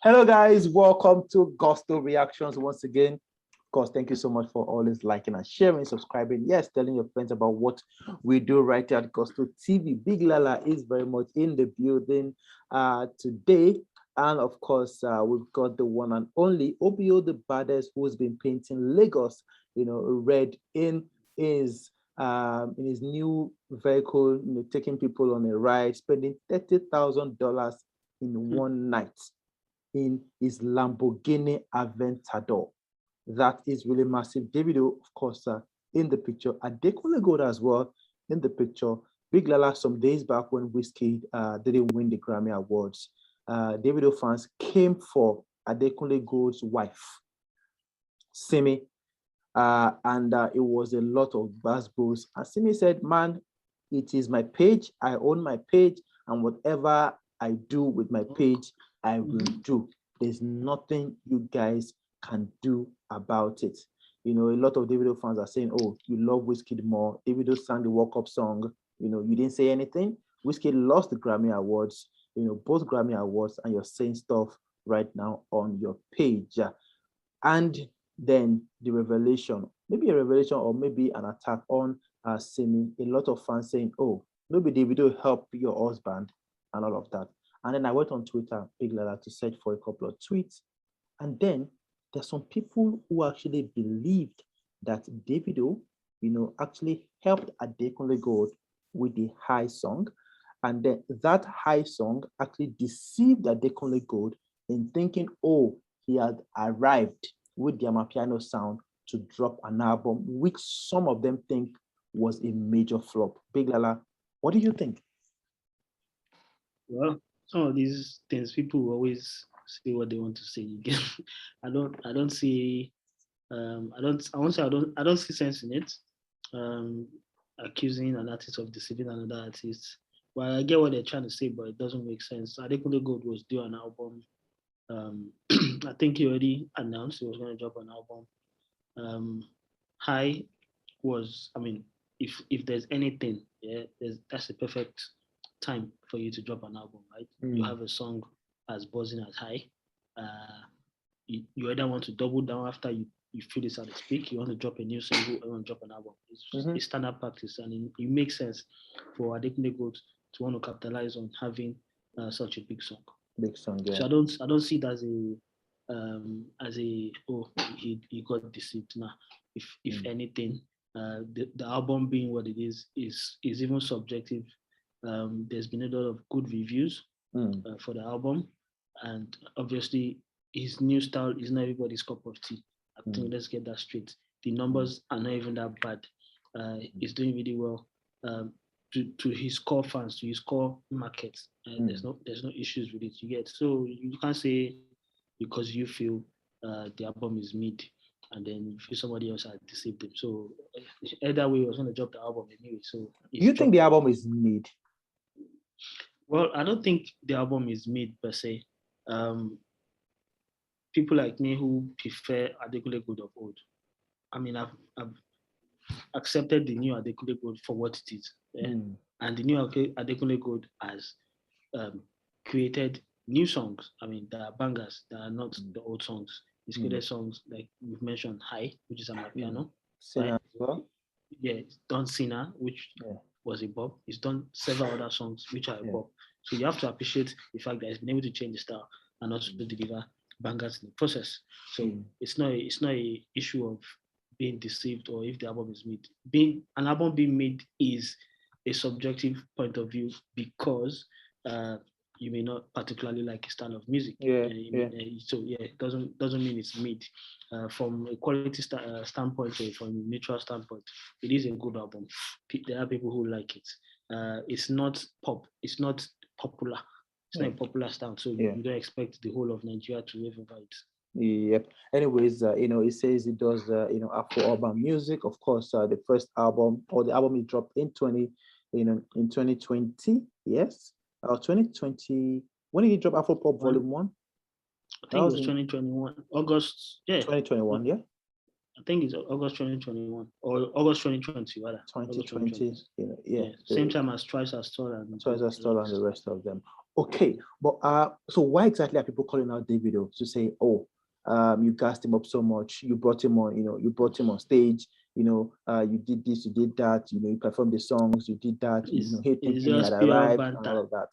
Hello, guys. Welcome to Gusto Reactions once again. Of course, thank you so much for always liking and sharing, subscribing. Yes, telling your friends about what we do right here at Gusto TV. Big Lala is very much in the building today. And of course, we've got the one and only OBO, the baddest, who's been painting Lagos, red in his new vehicle, taking people on a ride, spending $30,000 in one night in his Lamborghini Aventador. That is really massive. Davido, of course, in the picture. Adekunle Gold as well in the picture. Big Lala some days back when Whiskey didn't win the Grammy Awards. Davido fans came for Adekunle Gold's wife, Simi, and it was a lot of buzzwords. And Simi said, man, it is my page. I own my page, and whatever I do with my page, I will do. There's nothing you guys can do about it. A lot of Davido fans are saying, oh, you love Wizkid more. Davido sang the Walk Up song. You didn't say anything. Wizkid lost the Grammy Awards, both Grammy Awards, and you're saying stuff right now on your page. And then the revelation, maybe a revelation or maybe an attack on Simi. A lot of fans saying, oh, maybe Davido help your husband and all of that. And then I went on Twitter, Big Lala, to search for a couple of tweets. And then there's some people who actually believed that Davido, actually helped Adekunle Gold with the high song. And then that high song actually deceived Adekunle Gold in thinking, oh, he had arrived with the Amapiano sound to drop an album, which some of them think was a major flop. Big Lala, what do you think? Well, some of these things people always say what they want to say. Again, I don't see I don't see sense in it. Accusing an artist of deceiving another artist. Well, I get what they're trying to say, but it doesn't make sense. Adekunle Gold was due an album. I think he already announced he was going to drop an album. High was, if there's anything, that's the perfect time for you to drop an album, right? You have a song as buzzing as High. You either want to double down after you feel it's at its peak, you want to drop a new single, or you want to drop an album. It's standard practice, and it makes sense for Adekunle Gold to want to capitalize on having such a big song. Big song, yeah. So I don't see it as a oh, he got deceived. Now, if anything, the album being what it is even subjective. There's been a lot of good reviews for the album, and obviously his new style is not everybody's cup of tea. I think let's get that straight. The numbers are not even that bad. He's doing really well to his core fans, to his core market. There's no issues with it. You get, so you can't say because you feel the album is mid, and then you feel somebody else had deceived him. So either way, he was going to drop the album anyway. So you think the album is mid? Well, I don't think the album is mid per se. People like me who prefer Adekunle Gold of old, I've accepted the new Adekunle Gold for what it is. And the new Adekunle Gold has created new songs. There are bangers that are not the old songs. He's created songs like we've mentioned, High, which is Amapiano. Sinner as well? Yeah, it's done Sinner, which was a bop. He's done several other songs which are a bop. So you have to appreciate the fact that he's been able to change the style and also deliver bangers in the process. So it's not a issue of being deceived or if the album is made. An album being made is a subjective point of view because you may not particularly like a style of music. So it doesn't mean it's made. From a quality standpoint or from a neutral standpoint, it is a good album. There are people who like it. It's not pop. It's not popular. It's not a popular style, so you don't expect the whole of Nigeria to rave about it. Yep. Anyways, it says it does, Afro-urban music. Of course, the first album or the album it dropped in 2020. Yes, 2020. When did he drop Afro Pop Volume 1? I think it was 2021, August. Yeah, 2021. Yeah. I think it's August 2021 or August 2020 rather. 2020. Same time as Twice as Tall and the rest of them. Okay, but so why exactly are people calling out Davido to say, oh, you gassed him up so much, you brought him on, you brought him on stage, you did this, you did that, you performed the songs, you did that, he It's thinking he had just pure arrived and banter. all of that.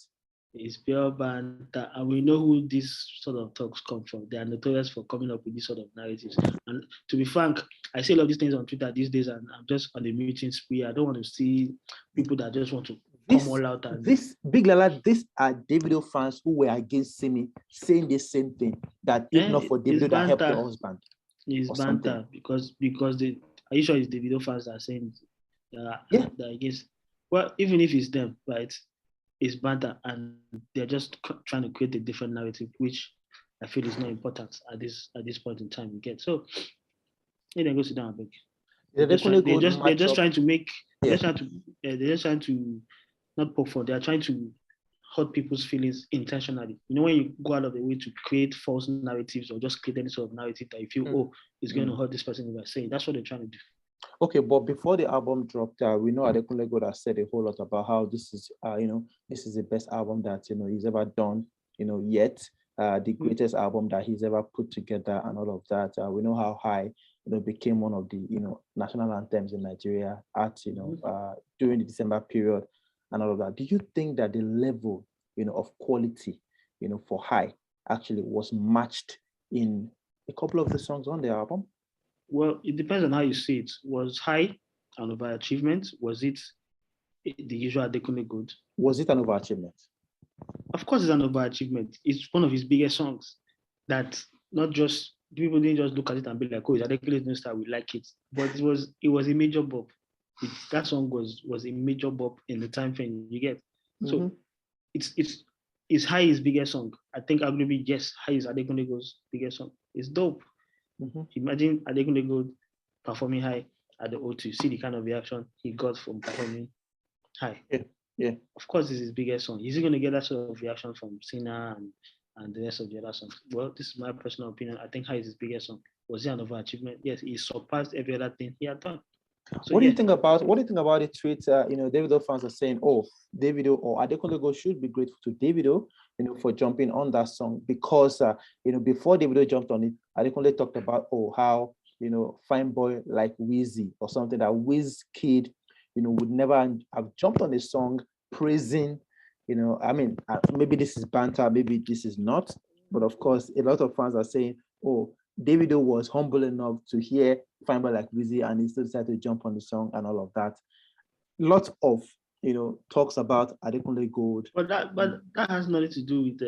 It's pure banter, and we know who these sort of talks come from. They are notorious for coming up with these sort of narratives. And to be frank, I see a lot of these things on Twitter these days, and I'm just on the muting spree. I don't want to see people that just want to come This all out and this Big Lala, these are Davido fans who were against Simi saying the same thing, that if not for it's Davido that helped your banter. husband It's or something. banter because they are you sure it's the video fans that are saying Yeah. that I guess well even if it's them right it's banter and they're just trying to create a different narrative which I feel is not important at this point in time you get so yeah then go sit down a bit. The Adekunle Gold They're just matchup. trying to make Yeah. they're just trying to not poke fun. They're trying to hurt people's feelings intentionally. When you go out of the way to create false narratives or just create any sort of narrative that you feel, oh, it's going to hurt this person if I say it. That's what they're trying to do. Okay, but before the album dropped, we know Adekunle Gold has said a whole lot about how this is, this is the best album that he's ever done, yet, the greatest album that he's ever put together, and all of that. We know how High, became one of the, national anthems in Nigeria at, during the December period, and all of that. Do you think that the level, of quality, for High actually was matched in a couple of the songs on the album? Well, it depends on how you see it. Was High an overachievement? Was it the usual Adekunle Gold? Was it an overachievement? Of course, it's an overachievement. It's one of his biggest songs that not just people didn't just look at it and be like, "Oh, it's Adekunle's new style. We like it." But it was a major bop. That song was a major bop in the time frame you get. So it's High his biggest song. I think arguably yes, High is Adekunle Gold's biggest song. It's dope. Imagine Adekunle Gold performing High at the O2. See the kind of reaction he got from performing High. Yeah. Of course, it's his biggest song. Is he going to get that sort of reaction from Cena and the rest of the other songs? Well, this is my personal opinion. I think High is his biggest song. Was it an overachievement? Yes, he surpassed every other thing he had done. So, what do you think about the tweet? Davido fans are saying, "Oh, Davido or Adekunle Gold should be grateful to Davido, for jumping on that song because, before Davido jumped on it, Adekunle talked about how fine boy like Wheezy or something that Wiz Kid, would never have jumped on a song praising, maybe this is banter, maybe this is not, but of course, a lot of fans are saying, oh." Davido was humble enough to hear Fine Boy Like Wizzy and he still decided to jump on the song and all of that. Lots of talks about Adekunle Gold. But that has nothing to do with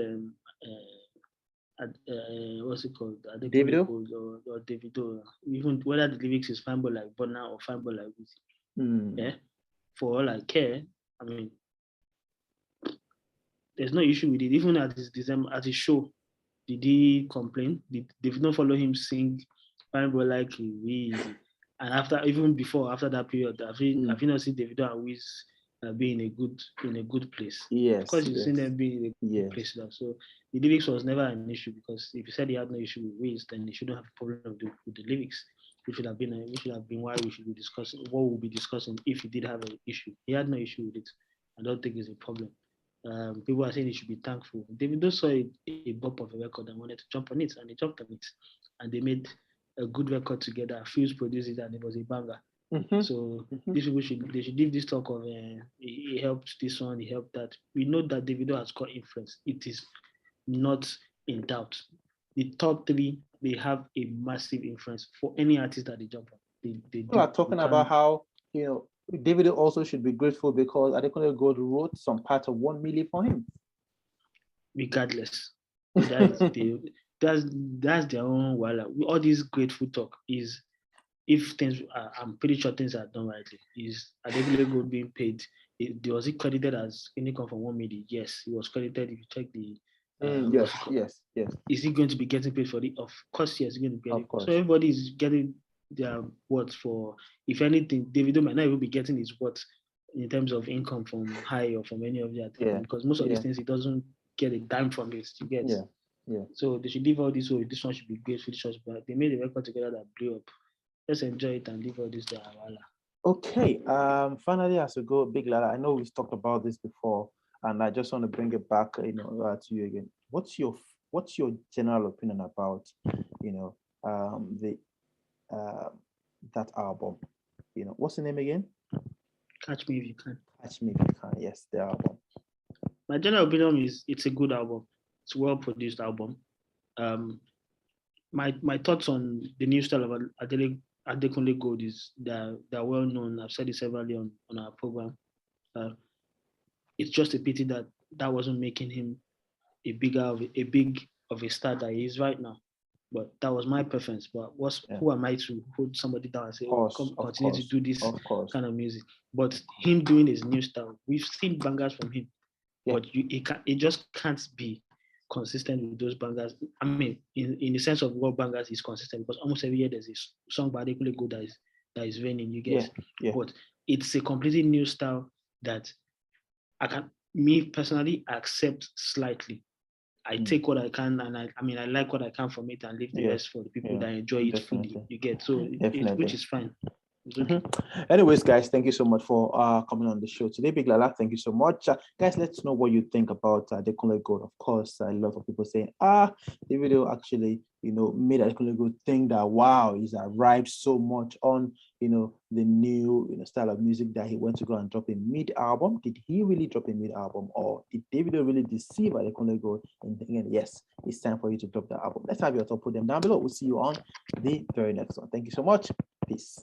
what's it called? Davido Gold or Davido. Even whether the lyrics is Fine Boy Like Bonner or Fine Boy Like Wizzy. Yeah. For all I care, I mean, there's no issue with it. Even at his show, did he complain? Did not follow him sing Fine Boy Like Wheezy? And after that period, have you not seen Davido and Wiz be in a good place? Yes. Of course, you've seen them be in a good place now. So the lyrics was never an issue because if he said he had no issue with Wiz, then he shouldn't have a problem with the lyrics. Which should have been why we should be discussing what we'll be discussing if he did have an issue. He had no issue with it. I don't think it's a problem. People are saying he should be thankful. Davido saw a bump of a record and wanted to jump on it, and they jumped on it, and they made a good record together. Fuse produced it, and it was a banger. So these people should leave this talk of he helped this one, he helped that. We know that Davido has got influence. It is not in doubt. The top three, they have a massive influence for any artist that they jump on. People are talking about how Davido also should be grateful because Adekunle Gold wrote some part of 1 million for him. Regardless, that's their own while. All this grateful talk is if things I'm pretty sure things are done rightly. Is Adekunle Gold being paid? Was he credited as income from 1 million? Yes, he was credited. If you check the yes. Is he going to be getting paid for it? Of course, yes, he's going to be getting. So everybody is getting their worth for. If anything, Davido might not even be getting his worth in terms of income from High or from any of the other because most of these things he doesn't get a dime from it. You get. Yeah. So they should leave all this. Oh, this one should be great for this one, but they made a record together that blew up. Let's enjoy it and leave all this there. Okay. Finally, as we go, Big Lala, I know we've talked about this before. And I just want to bring it back, to you again. What's your general opinion about, the uh, that album? What's the name again? Catch Me If You Can. Catch Me If You Can. Yes, the album. My general opinion is it's a good album. It's a well-produced album. My thoughts on the new style of Adekunle Gold is they're well known. I've said it severally on our program. It's just a pity that wasn't making him a big of a star that he is right now. But that was my preference. But who am I to hold somebody down and say, continue to do this kind of music? But him doing his new style, we've seen bangers from him, but it just can't be consistent with those bangers. I mean, in the sense of what bangers is consistent, because almost every year there's a song by Adekunle Gold that is raining, you guess. But it's a completely new style that me personally accept slightly. I take what I can, and I like what I can from it, and leave the rest for the people that enjoy it fully. You get which is fine. Okay. Anyways, guys, thank you so much for coming on the show today. Big Lala, thank you so much. Guys, let's know what you think about Adekunle Gold. Of course, a lot of people saying, Davido actually, made Adekunle Gold think that, wow, he's arrived so much on, the new style of music that he went to go and drop a mid-album. Did he really drop a mid-album, or did Davido really deceive Adekunle Gold? And again, yes, it's time for you to drop the album. Let's have your thoughts. Put them down below. We'll see you on the very next one. Thank you so much. Peace.